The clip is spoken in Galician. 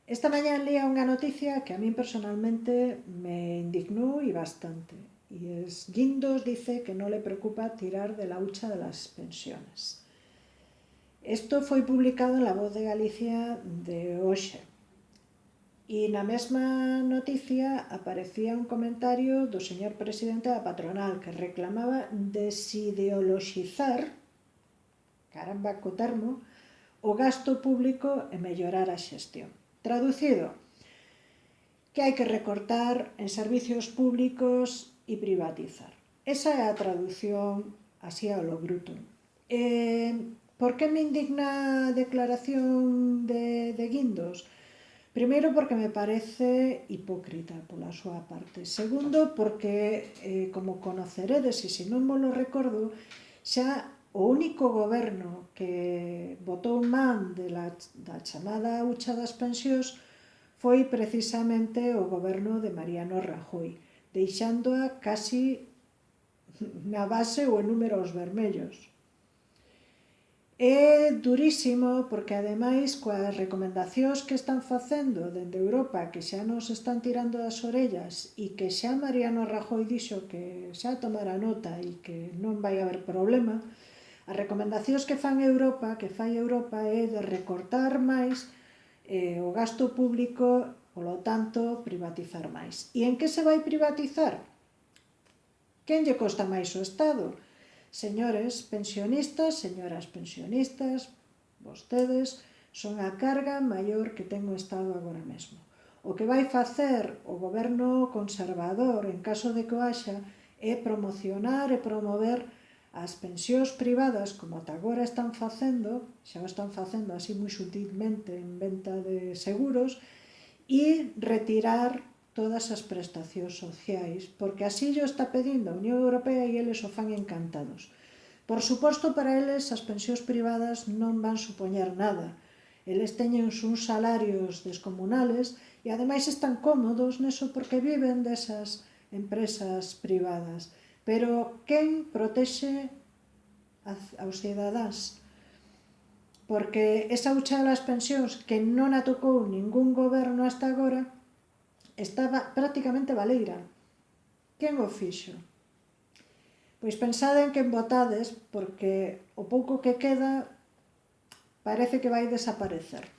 Esta mañana leía unha noticia que a mí personalmente me indignó y bastante. Y es, Guindos dice que no le preocupa tirar de la hucha de las pensiones. Esto foi publicado en La Voz de Galicia de hoxe. E na mesma noticia aparecía un comentario do señor presidente da patronal que reclamaba desideoloxizar, caramba co termo, o gasto público e mellorar a xestión. Traducido, que hai que recortar en servicios públicos e privatizar. Esa é a traducción así ao lo bruto. Por que me indigna a declaración de Guindos? Primeiro, porque me parece hipócrita pola súa parte. Segundo, porque, como conoceredes, e se non mo lo recordo, xa o único goberno que botou man da chamada hucha das pensións foi precisamente o goberno de Mariano Rajoy, deixándoa casi na base ou en números vermellos. É durísimo porque, ademais, coas recomendacións que están facendo dende Europa, que xa nos están tirando das orellas e que xa Mariano Rajoy dixo que xa tomara nota e que non vai haber problema, as recomendacións que fai Europa é de recortar máis o gasto público, polo tanto, privatizar máis. E en que se vai privatizar? Quen lle costa máis o Estado? Señores pensionistas, señoras pensionistas, vostedes son a carga maior que ten o Estado agora mesmo. O que vai facer o goberno conservador, en caso de que o haxa, é promocionar e promover as pensións privadas, como ata agora están facendo, xa o están facendo así moi sutilmente en venta de seguros, e retirar todas as prestacións sociais, porque así o está pedindo a Unión Europea e eles o fan encantados. Por suposto, para eles as pensións privadas non van supoñer nada. Eles teñen uns salarios descomunales e ademais están cómodos neso porque viven desas empresas privadas. Pero quen protexe aos cidadáns? Porque esa hucha das pensións que non a tocou ningún goberno hasta agora estaba prácticamente baleira. Quen o fixo? Pois pensade en quen votades, porque o pouco que queda parece que vai desaparecer.